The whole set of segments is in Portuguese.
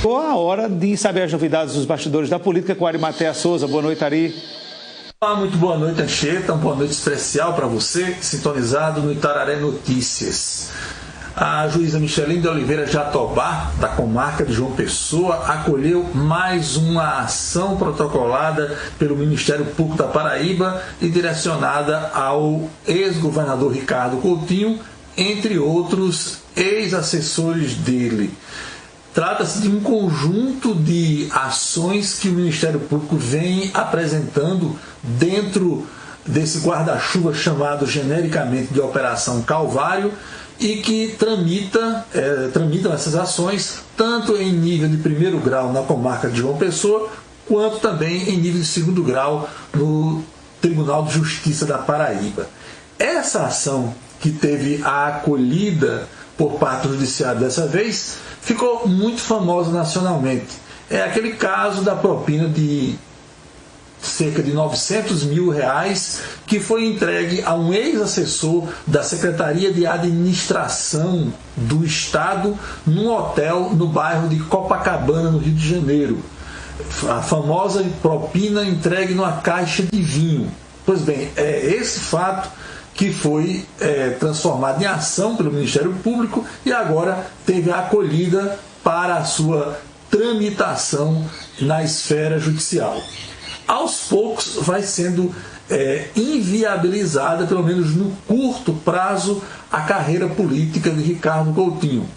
Chegou a hora de saber as novidades dos bastidores da política com Arimatea Souza. Boa noite, Ari. Olá, muito boa noite, Anchieta. Uma boa noite especial para você, sintonizado no Itararé Notícias. A juíza Micheline de Oliveira Jatobá, da comarca de João Pessoa, acolheu mais uma ação protocolada pelo Ministério Público da Paraíba e direcionada ao ex-governador Ricardo Coutinho, entre outros ex-assessores dele. Trata-se de um conjunto de ações que o Ministério Público vem apresentando dentro desse guarda-chuva chamado genericamente de Operação Calvário e que tramitam essas ações tanto em nível de primeiro grau na comarca de João Pessoa, quanto também em nível de segundo grau no Tribunal de Justiça da Paraíba. Essa ação, que teve a acolhida por parte do judiciário dessa vez, ficou muito famosa nacionalmente. É aquele caso da propina de cerca de R$900 mil que foi entregue a um ex-assessor da Secretaria de Administração do Estado num hotel no bairro de Copacabana, no Rio de Janeiro. A famosa propina entregue numa caixa de vinho. Pois bem, é esse fato que foi transformado em ação pelo Ministério Público e agora teve a acolhida para a sua tramitação na esfera judicial. Aos poucos vai sendo inviabilizada, pelo menos no curto prazo, a carreira política de Ricardo Coutinho.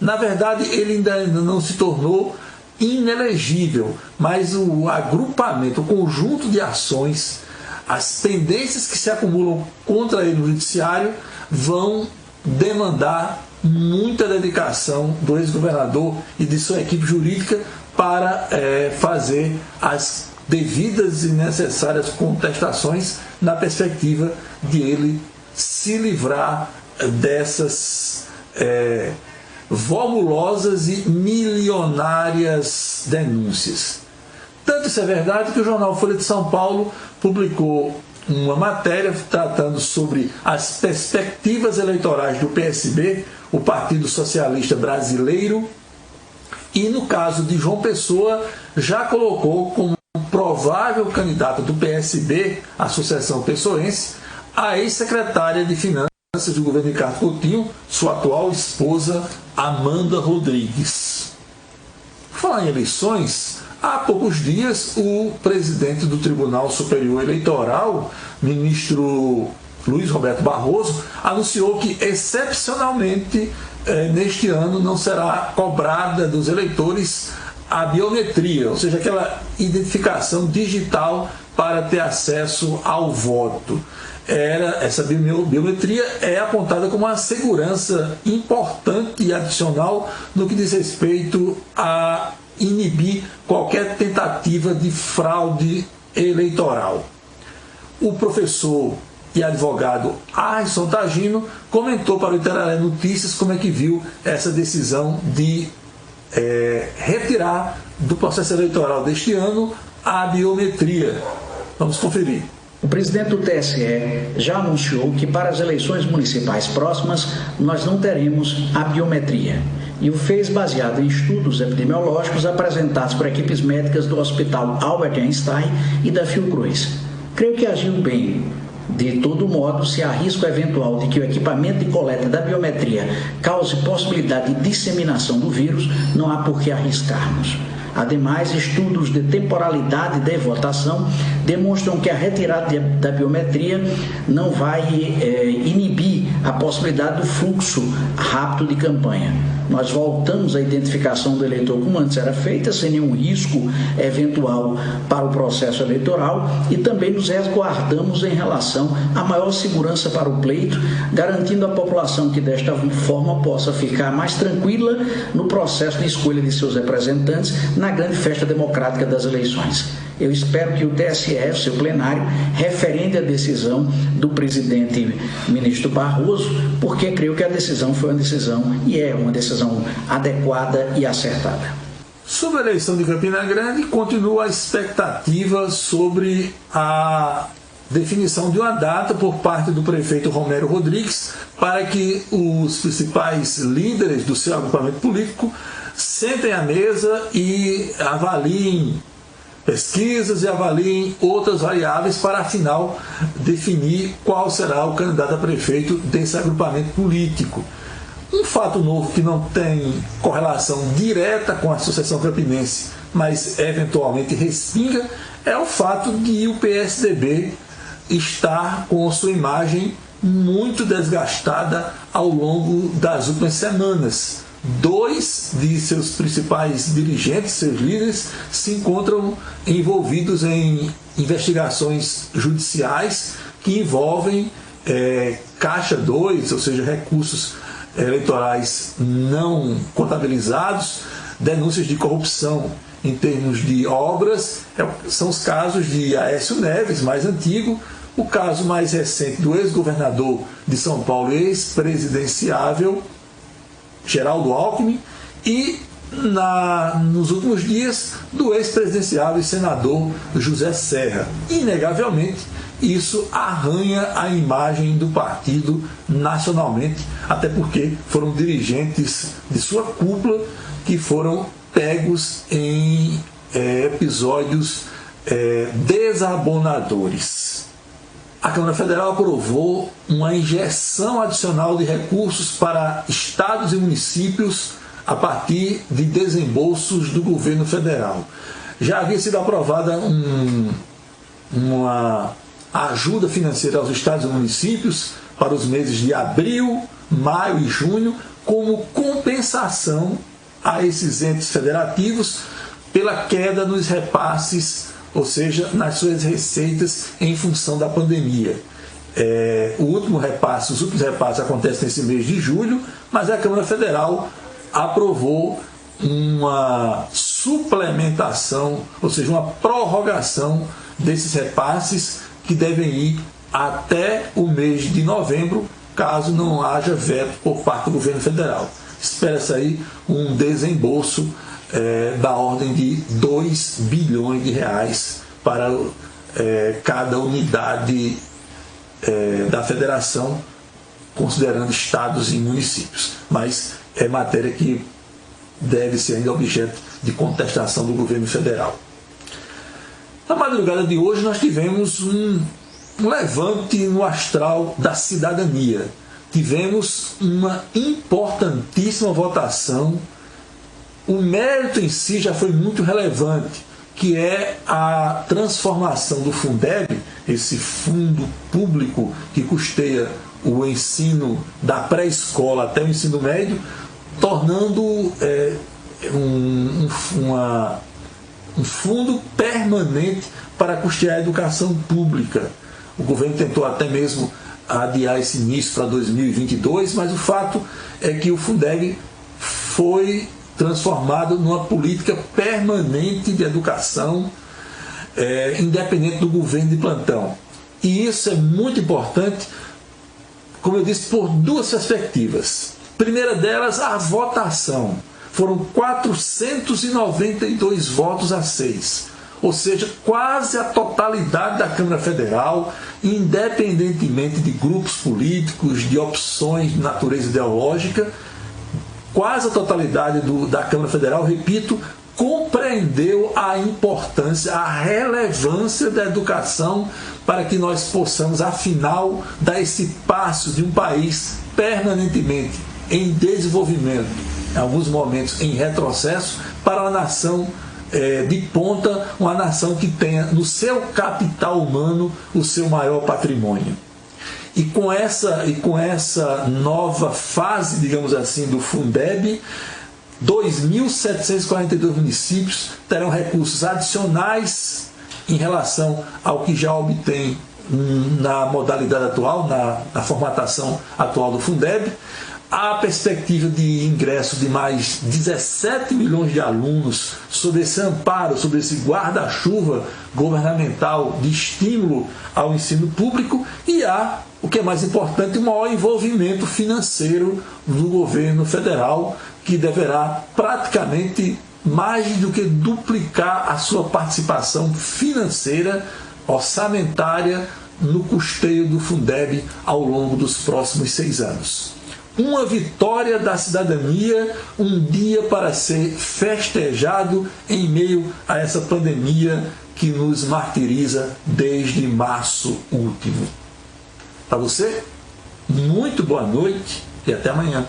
Na verdade, ele ainda não se tornou inelegível, mas o agrupamento, o conjunto de ações, as pendências que se acumulam contra ele no judiciário vão demandar muita dedicação do ex-governador e de sua equipe jurídica para fazer as devidas e necessárias contestações na perspectiva de ele se livrar dessas volumosas e milionárias denúncias. Tanto isso é verdade que o jornal Folha de São Paulo publicou uma matéria tratando sobre as perspectivas eleitorais do PSB, o Partido Socialista Brasileiro, e no caso de João Pessoa já colocou como provável candidato do PSB, a Associação Pessoense, a ex-secretária de Finanças do governo Ricardo Coutinho, sua atual esposa Amanda Rodrigues. Falar em eleições, há poucos dias o presidente do Tribunal Superior Eleitoral, ministro Luiz Roberto Barroso, anunciou que excepcionalmente neste ano não será cobrada dos eleitores a biometria, ou seja, aquela identificação digital para ter acesso ao voto. Essa biometria é apontada como uma segurança importante e adicional no que diz respeito a inibir qualquer tentativa de fraude eleitoral. O professor e advogado Arson Tagino comentou para o Itararé Notícias como é que viu essa decisão de retirar do processo eleitoral deste ano a biometria. Vamos conferir. O presidente do TSE já anunciou que para as eleições municipais próximas nós não teremos a biometria e o fez baseado em estudos epidemiológicos apresentados por equipes médicas do Hospital Albert Einstein e da Fiocruz. Creio que agiu bem. De todo modo, se há risco eventual de que o equipamento de coleta da biometria cause possibilidade de disseminação do vírus, não há por que arriscarmos. Ademais, estudos de temporalidade de votação demonstram que a retirada da biometria não vai inibir a possibilidade do fluxo rápido de campanha. Nós voltamos à identificação do eleitor como antes era feita, sem nenhum risco eventual para o processo eleitoral, e também nos resguardamos em relação à maior segurança para o pleito, garantindo à população que desta forma possa ficar mais tranquila no processo de escolha de seus representantes na grande festa democrática das eleições. Eu espero que o TSE, o seu plenário, referende a decisão do presidente ministro Barroso, porque creio que a decisão foi uma decisão e é uma decisão adequada e acertada. Sobre a eleição de Campina Grande, continua a expectativa sobre a definição de uma data por parte do prefeito Romero Rodrigues para que os principais líderes do seu agrupamento político sentem à mesa e avaliem pesquisas e avaliem outras variáveis para, afinal, definir qual será o candidato a prefeito desse agrupamento político. Um fato novo que não tem correlação direta com a Associação Campinense, mas eventualmente respinga, é o fato de o PSDB estar com sua imagem muito desgastada ao longo das últimas semanas. 2 de seus principais dirigentes, seus líderes, se encontram envolvidos em investigações judiciais que envolvem Caixa 2, ou seja, recursos eleitorais não contabilizados, denúncias de corrupção em termos de obras. São os casos de Aécio Neves, mais antigo, o caso mais recente do ex-governador de São Paulo, ex-presidenciável, Geraldo Alckmin, e nos últimos dias do ex-presidenciável e senador José Serra. Inegavelmente, isso arranha a imagem do partido nacionalmente, até porque foram dirigentes de sua cúpula que foram pegos em episódios desabonadores. A Câmara Federal aprovou uma injeção adicional de recursos para estados e municípios a partir de desembolsos do governo federal. Já havia sido aprovada uma ajuda financeira aos estados e municípios para os meses de abril, maio e junho, como compensação a esses entes federativos pela queda nos repasses, ou seja, nas suas receitas em função da pandemia. Os últimos repasses acontecem nesse mês de julho, mas a Câmara Federal aprovou uma suplementação, ou seja, uma prorrogação desses repasses que devem ir até o mês de novembro, caso não haja veto por parte do governo federal. Espera-se aí um desembolso da ordem de 2 bilhões de reais para cada unidade da federação, considerando estados e municípios. Mas é matéria que deve ser ainda objeto de contestação do governo federal. Na madrugada de hoje nós tivemos um levante no astral da cidadania. Tivemos uma importantíssima votação. O mérito em si já foi muito relevante, que é a transformação do Fundeb, esse fundo público que custeia o ensino da pré-escola até o ensino médio, tornando um fundo permanente para custear a educação pública. O governo tentou até mesmo adiar esse início para 2022, mas o fato é que o Fundeb foi transformado numa política permanente de educação, independente do governo de plantão. E isso é muito importante, como eu disse, por 2 perspectivas. Primeira delas, a votação. Foram 492 votos a 6. Ou seja, quase a totalidade da Câmara Federal, independentemente de grupos políticos, de opções de natureza ideológica, quase a totalidade da Câmara Federal, repito, compreendeu a importância, a relevância da educação para que nós possamos, afinal, dar esse passo de um país permanentemente em desenvolvimento, em alguns momentos em retrocesso, para uma nação de ponta, uma nação que tenha no seu capital humano o seu maior patrimônio. E com essa nova fase, digamos assim, do Fundeb, 2.742 municípios terão recursos adicionais em relação ao que já obtém na modalidade atual, na formatação atual do Fundeb. Há a perspectiva de ingresso de mais 17 milhões de alunos sob esse amparo, sob esse guarda-chuva governamental de estímulo ao ensino público, e há, o que é mais importante, o maior envolvimento financeiro do governo federal, que deverá praticamente mais do que duplicar a sua participação financeira, orçamentária, no custeio do Fundeb ao longo dos próximos 6 anos. Uma vitória da cidadania, um dia para ser festejado em meio a essa pandemia que nos martiriza desde março último. Para você, muito boa noite e até amanhã.